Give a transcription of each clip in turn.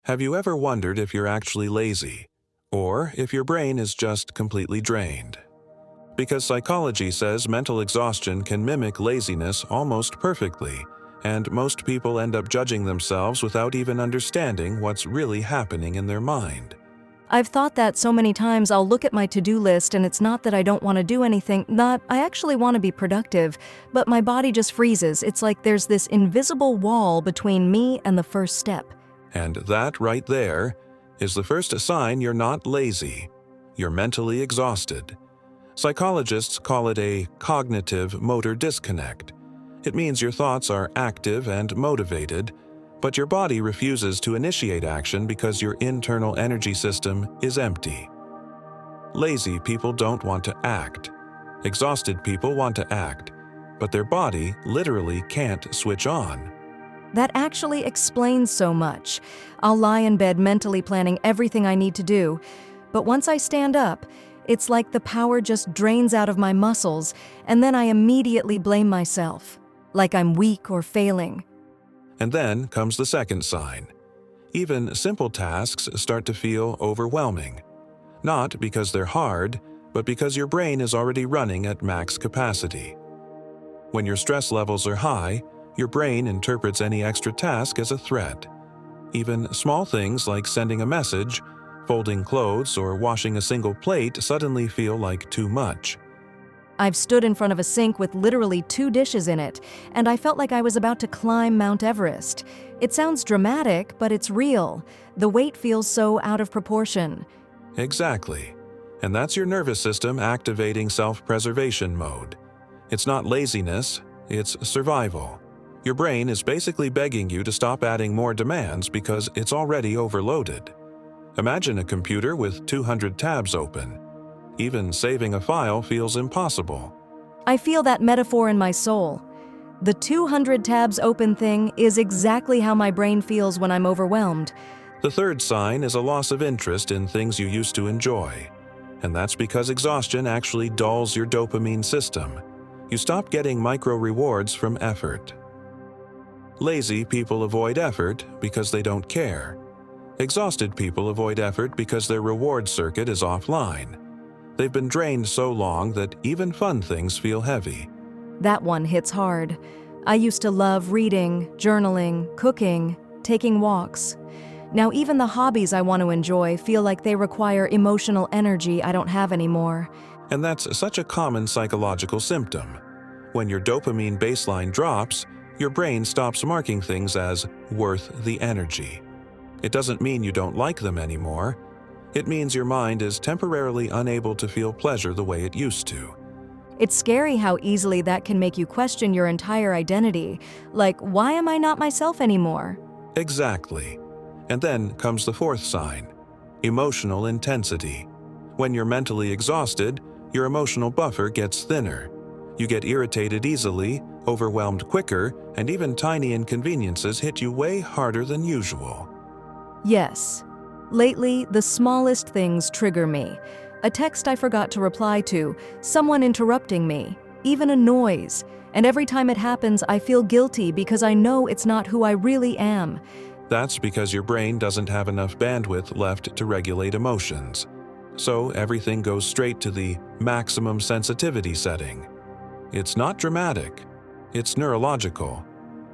Have you ever wondered if you're actually lazy, or if your brain is just completely drained? Because psychology says mental exhaustion can mimic laziness almost perfectly, and most people end up judging themselves without even understanding what's really happening in their mind. I've thought that so many times. I'll look at my to-do list and it's not that I don't want to do anything, not I actually want to be productive, but my body just freezes. It's like there's this invisible wall between me and the first step. And that right there is the first sign you're not lazy. You're mentally exhausted. Psychologists call it a cognitive motor disconnect. It means your thoughts are active and motivated, but your body refuses to initiate action because your internal energy system is empty. Lazy people don't want to act. Exhausted people want to act, but their body literally can't switch on. That actually explains so much. I'll lie in bed mentally planning everything I need to do, but once I stand up, it's like the power just drains out of my muscles, and then I immediately blame myself, like I'm weak or failing. And then comes the second sign. Even simple tasks start to feel overwhelming. Not because they're hard, but because your brain is already running at max capacity. When your stress levels are high, your brain interprets any extra task as a threat. Even small things like sending a message, folding clothes, or washing a single plate suddenly feel like too much. I've stood in front of a sink with literally 2 dishes in it, and I felt like I was about to climb Mount Everest. It sounds dramatic, but it's real. The weight feels so out of proportion. Exactly. And that's your nervous system activating self-preservation mode. It's not laziness, it's survival. Your brain is basically begging you to stop adding more demands because it's already overloaded. Imagine a computer with 200 tabs open. Even saving a file feels impossible. I feel that metaphor in my soul. The 200 tabs open thing is exactly how my brain feels when I'm overwhelmed. The third sign is a loss of interest in things you used to enjoy. And that's because exhaustion actually dulls your dopamine system. You stop getting micro rewards from effort. Lazy people avoid effort because they don't care. Exhausted people avoid effort because their reward circuit is offline. They've been drained so long that even fun things feel heavy. That one hits hard. I used to love reading, journaling, cooking, taking walks. Now even the hobbies I want to enjoy feel like they require emotional energy I don't have anymore. And that's such a common psychological symptom. When your dopamine baseline drops, your brain stops marking things as worth the energy. It doesn't mean you don't like them anymore. It means your mind is temporarily unable to feel pleasure the way it used to. It's scary how easily that can make you question your entire identity. Like, why am I not myself anymore? Exactly. And then comes the fourth sign, emotional intensity. When you're mentally exhausted, your emotional buffer gets thinner. You get irritated easily, overwhelmed quicker, and even tiny inconveniences hit you way harder than usual. Yes. Lately, the smallest things trigger me. A text I forgot to reply to, someone interrupting me, even a noise. And every time it happens, I feel guilty because I know it's not who I really am. That's because your brain doesn't have enough bandwidth left to regulate emotions. So everything goes straight to the maximum sensitivity setting. It's not dramatic. It's neurological.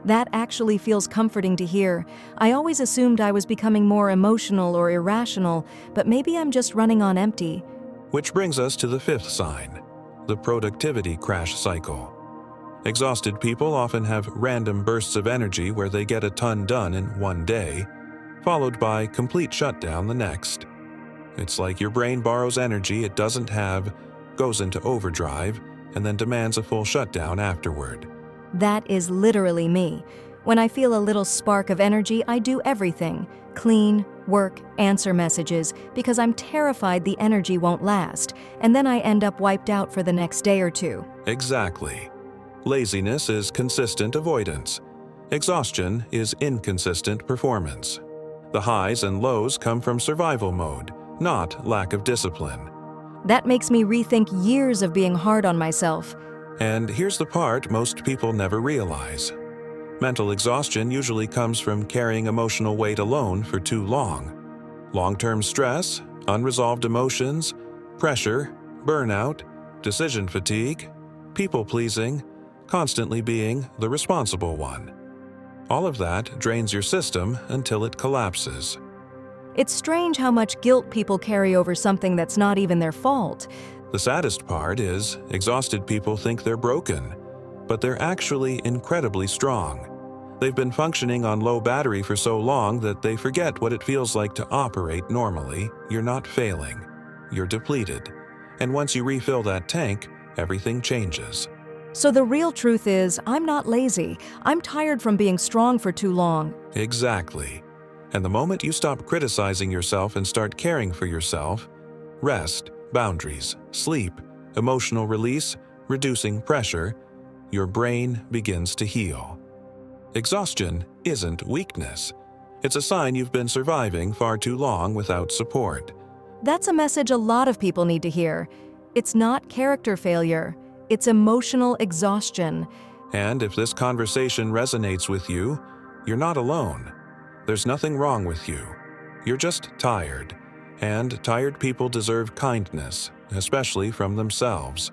That actually feels comforting to hear. I always assumed I was becoming more emotional or irrational, but maybe I'm just running on empty. Which brings us to the fifth sign, the productivity crash cycle. Exhausted people often have random bursts of energy where they get a ton done in one day, followed by complete shutdown the next. It's like your brain borrows energy it doesn't have, goes into overdrive, and then demands a full shutdown afterward. That is literally me. When I feel a little spark of energy, I do everything. Clean, work, answer messages, because I'm terrified the energy won't last, and then I end up wiped out for the next day or two. Exactly. Laziness is consistent avoidance. Exhaustion is inconsistent performance. The highs and lows come from survival mode, not lack of discipline. That makes me rethink years of being hard on myself. And here's the part most people never realize. Mental exhaustion usually comes from carrying emotional weight alone for too long. Long-term stress, unresolved emotions, pressure, burnout, decision fatigue, people-pleasing, constantly being the responsible one. All of that drains your system until it collapses. It's strange how much guilt people carry over something that's not even their fault. The saddest part is exhausted people think they're broken, but they're actually incredibly strong. They've been functioning on low battery for so long that they forget what it feels like to operate normally. You're not failing. You're depleted. And once you refill that tank, everything changes. So the real truth is, I'm not lazy. I'm tired from being strong for too long. Exactly. And the moment you stop criticizing yourself and start caring for yourself, rest, boundaries, sleep, emotional release, reducing pressure, your brain begins to heal. Exhaustion isn't weakness. It's a sign you've been surviving far too long without support. That's a message a lot of people need to hear. It's not character failure. It's emotional exhaustion. And if this conversation resonates with you, you're not alone. There's nothing wrong with you. You're just tired. And tired people deserve kindness, especially from themselves.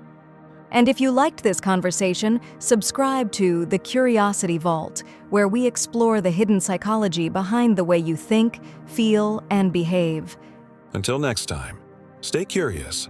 And if you liked this conversation, subscribe to The Curiosity Vault, where we explore the hidden psychology behind the way you think, feel, and behave. Until next time, stay curious